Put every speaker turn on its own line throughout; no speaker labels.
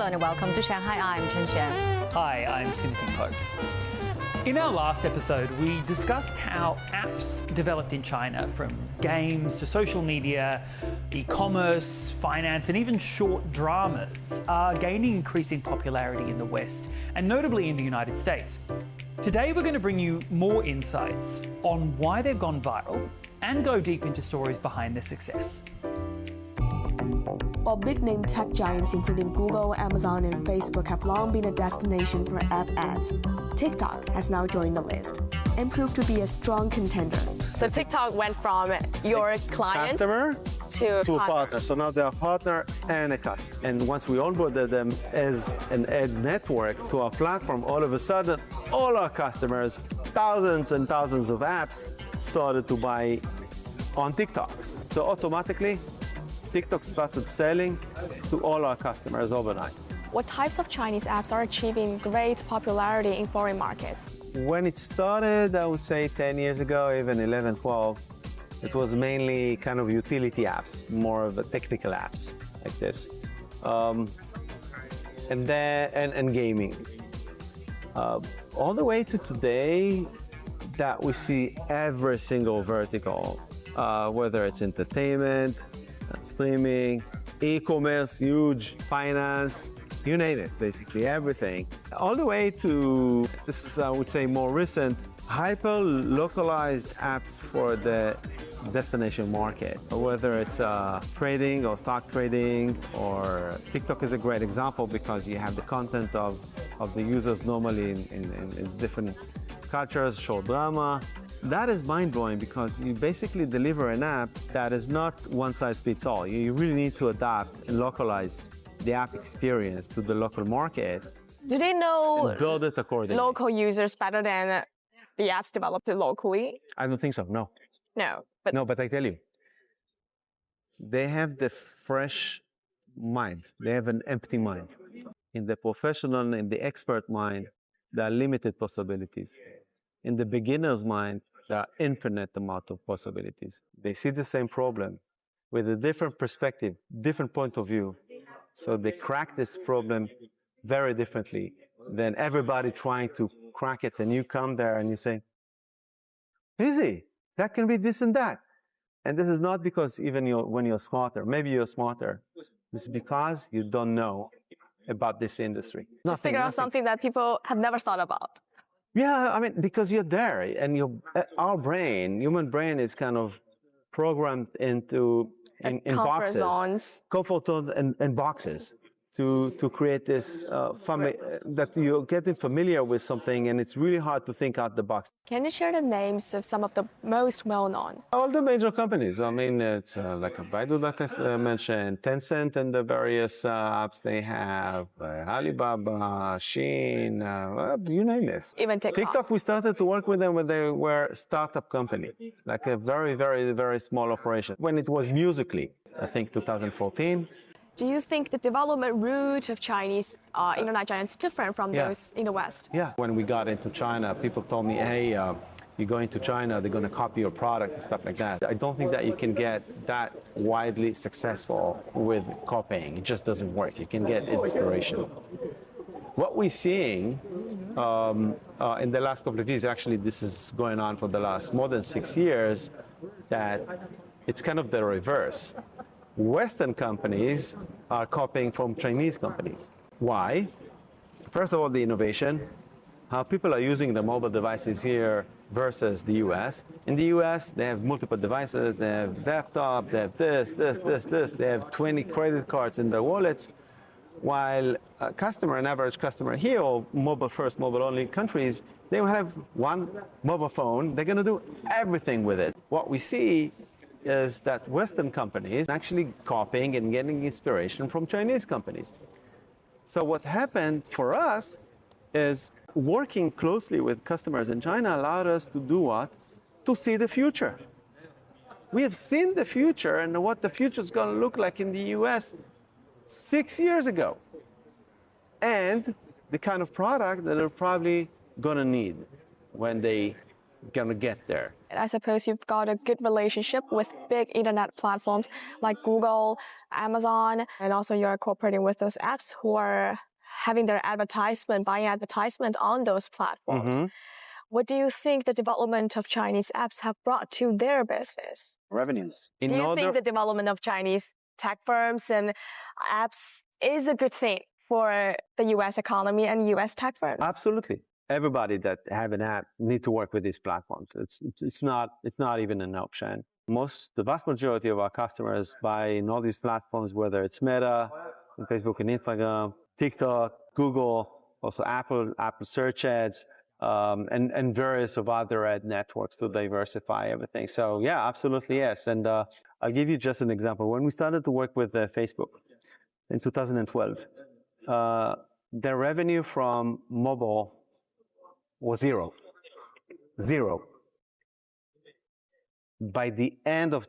Hello and welcome to Shanghai. I'm Chen Xuan.
Hi, I'm Timothy Pope. In our last episode, we discussed how apps developed in China, from games to social media, e-commerce, finance, and even short dramas, are gaining increasing popularity in the West, and notably in the United States. Today, we're going to bring you more insights on why they've gone viral and go deep into stories behind their success.
While big-name tech giants including Google, Amazon, and Facebook have long been a destination for app ads, TikTok has now joined the list and proved to be a strong contender.
So TikTok went from your client
customer
to a
partner. So now they're a partner and a customer. And once we onboarded them as an ad network to our platform, all of a sudden, all our customers, thousands and thousands of apps, started to buy on TikTok. So automatically, TikTok started selling to all our customers overnight.
What types of Chinese apps are achieving great popularity in foreign markets?
When it started, I would say 10 years ago, even 11, 12, it was mainly kind of utility apps, more of a technical apps like this. And gaming. All the way to today, that we see every single vertical, whether it's entertainment, streaming, e-commerce, huge, finance, you name it, basically everything. All the way to, this is, I would say, more recent, hyper-localized apps for the destination market, whether it's trading or stock trading, or TikTok is a great example because you have the content of the users normally in different cultures, short drama. That is mind-blowing because you basically deliver an app that is not one-size-fits-all. You really need to adapt and localize the app experience to the local market.
Do they know
and build it accordingly.
Local users better than the apps developed locally?
I don't think so, no.
No,
but I tell you, they have the fresh mind. They have an empty mind. In the professional and the expert mind, there are limited possibilities. In the beginner's mind, there are infinite amount of possibilities. They see the same problem with a different perspective, different point of view. So they crack this problem very differently than everybody trying to crack it. And you come there and you say, easy, that can be this and that. And this is not because even when you're smarter, maybe you're smarter. This is because you don't know about this industry.
To figure out something that people have never thought about.
Yeah, I mean, because you're there, and our brain, human brain, is kind of programmed into in boxes, comfort zones and boxes, to create this that you're getting familiar with something, and it's really hard to think out the box.
Can you share the names of some of the most well-known?
All the major companies. I mean, it's like Baidu that I mentioned, Tencent and the various apps they have, Alibaba, Shein, you name it.
Even TikTok.
TikTok, we started to work with them when they were a startup company, like a very, very, very small operation. When it was Musical.ly, I think 2014.
Do you think the development route of Chinese internet giants is different from those in the West?
Yeah. When we got into China, people told me, hey, you go into China, they're going to copy your product and stuff like that. I don't think that you can get that widely successful with copying. It just doesn't work. You can get inspiration. What we're seeing in the last couple of years, actually this is going on for the last more than 6 years, that it's kind of the reverse. Western companies are copying from Chinese companies. Why? First of all, the innovation, how people are using the mobile devices here versus the US. In the US, they have multiple devices, they have laptop, they have this, they have 20 credit cards in their wallets, while an average customer here, or mobile first, mobile only countries, they will have one mobile phone, they're gonna do everything with it. What we see is that Western companies are actually copying and getting inspiration from Chinese companies. So what happened for us is working closely with customers in China allowed us to do what? To see the future. We have seen the future and what the future is going to look like in the US 6 years ago. And the kind of product that they're probably going to need when they going to get there.
I suppose you've got a good relationship with big internet platforms like Google, Amazon, and also you're cooperating with those apps who are having their buying advertisement on those platforms.
Mm-hmm.
What do you think the development of Chinese apps have brought to their business?
Revenues.
Do you think the development of Chinese tech firms and apps is a good thing for the U.S. economy and U.S. tech firms?
Absolutely. Everybody that have an app need to work with these platforms. It's not even an option. The vast majority of our customers buy in all these platforms, whether it's Meta, Facebook and Instagram, TikTok, Google, also Apple search ads, and various of other ad networks to diversify everything. So yeah, absolutely yes. And I'll give you just an example. When we started to work with Facebook in 2012, their revenue from mobile was zero. By the end of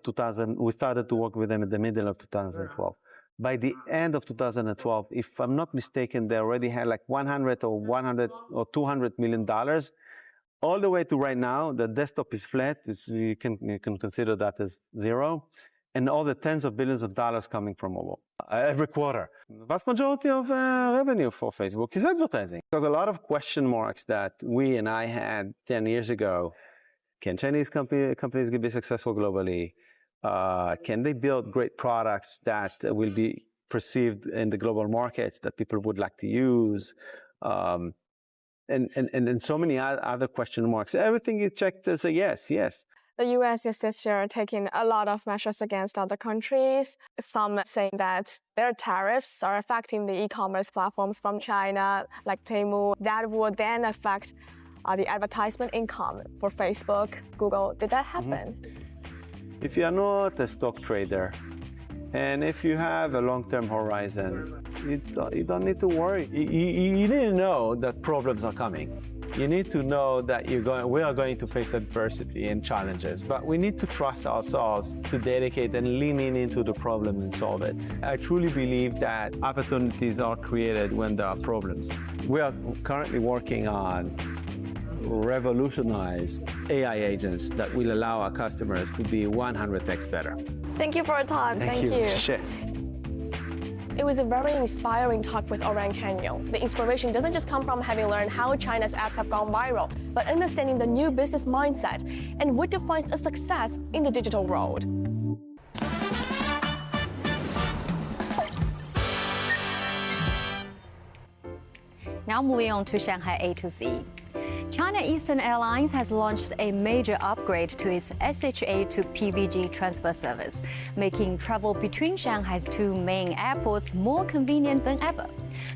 we started to work with them in the middle of 2012. By the end of 2012, if I'm not mistaken, they already had like $100 or $200 million. All the way to right now, the desktop is flat. You can consider that as zero. And all the tens of billions of dollars coming from mobile every quarter. The vast majority of revenue for Facebook is advertising. There's a lot of question marks that we and I had 10 years ago. Can Chinese companies be successful globally? Can they build great products that will be perceived in the global markets that people would like to use? And so many other question marks. Everything you checked is a yes.
The U.S. is this year taking a lot of measures against other countries. Some saying that their tariffs are affecting the e-commerce platforms from China, like Temu. That would then affect the advertisement income for Facebook, Google. Did that happen?
If you are not a stock trader, and if you have a long-term horizon, you don't need to worry. You need to know that problems are coming. You need to know that we are going to face adversity and challenges, but we need to trust ourselves to dedicate and lean into the problem and solve it. I truly believe that opportunities are created when there are problems. We are currently working on revolutionized AI agents that will allow our customers to be 100x better.
Thank you for your time. Thank you.
Sure.
It was a very inspiring talk with Oran Canyon. The inspiration doesn't just come from having learned how China's apps have gone viral, but understanding the new business mindset and what defines a success in the digital world.
Now moving on to Shanghai A to Z. China Eastern Airlines has launched a major upgrade to its SHA to PVG transfer service, making travel between Shanghai's two main airports more convenient than ever.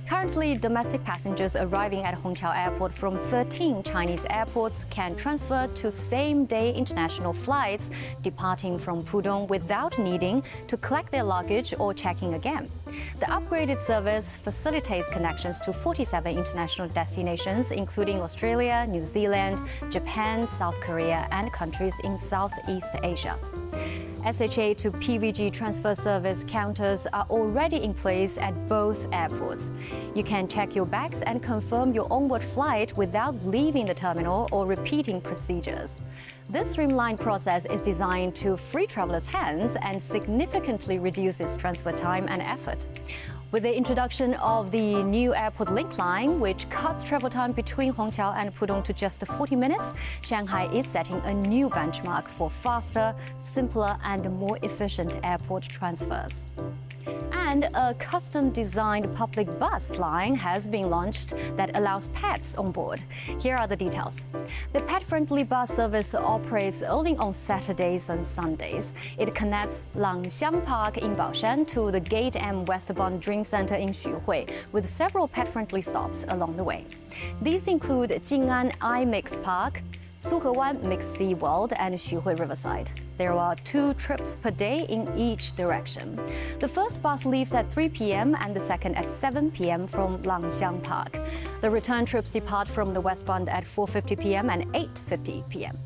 Currently, domestic passengers arriving at Hongqiao Airport from 13 Chinese airports can transfer to same-day international flights departing from Pudong without needing to collect their luggage or checking again. The upgraded service facilitates connections to 47 international destinations, including Australia, New Zealand, Japan, South Korea, and countries in Southeast Asia. SHA to PVG transfer service counters are already in place at both airports. You can check your bags and confirm your onward flight without leaving the terminal or repeating procedures. This streamlined process is designed to free travelers' hands and significantly reduces transfer time and effort. With the introduction of the new Airport Link line, which cuts travel time between Hongqiao and Pudong to just 40 minutes, Shanghai is setting a new benchmark for faster, simpler, and more efficient airport transfers. And a custom-designed public bus line has been launched that allows pets on board. Here are the details. The pet-friendly bus service operates only on Saturdays and Sundays. It connects Langxiang Park in Baoshan to the Gate M Westbound Dream Center in Xuhui, with several pet-friendly stops along the way. These include Jing'an iMix Park, Suhewan Mixed Sea World, and Xuhui Riverside. There are 2 trips per day in each direction. The first bus leaves at 3 p.m. and the second at 7 p.m. from Langxiang Park. The return trips depart from the westbound at 4:50 p.m. and 8:50 p.m.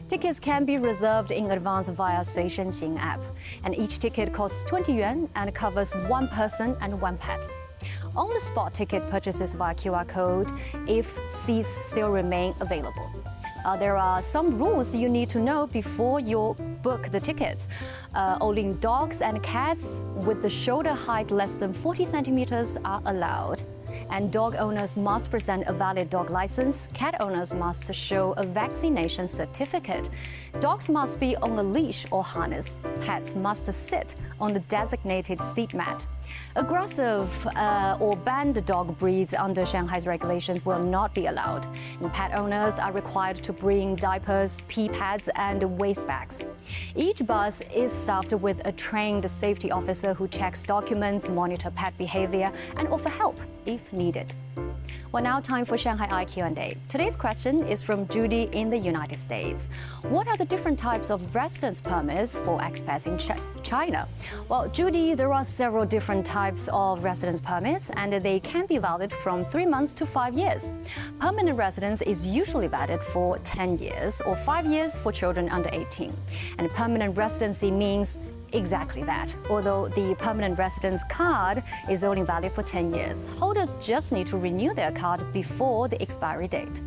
Tickets can be reserved in advance via Suishenxing app, and each ticket costs 20 yuan and covers 1 person and 1 pet. On-the-spot ticket purchases via QR code if seats still remain available. There are some rules you need to know before you book the tickets. Only dogs and cats with the shoulder height less than 40 centimeters are allowed. And dog owners must present a valid dog license. Cat owners must show a vaccination certificate. Dogs must be on a leash or harness. Pets must sit on the designated seat mat. Aggressive or banned dog breeds under Shanghai's regulations will not be allowed. And pet owners are required to bring diapers, pee pads, and waste bags. Each bus is staffed with a trained safety officer who checks documents, monitor pet behavior, and offer help if needed. Well, now time for Shanghai Eye Q&A. Today's question is from Judy in the United States. What are the different types of residence permits for expats in China? Well, Judy, there are several different types of residence permits, and they can be valid from 3 months to 5 years. Permanent residence is usually valid for 10 years or 5 years for children under 18. And permanent residency means exactly that. Although the permanent residence card is only valid for 10 years, holders just need to renew their card before the expiry date.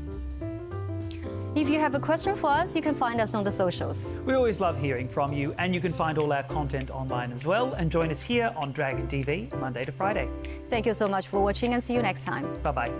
If you have a question for us, you can find us on the socials.
We always love hearing from you, and you can find all our content online as well, and join us here on Dragon TV Monday to Friday.
Thank you so much for watching, and see you next time.
Bye-bye.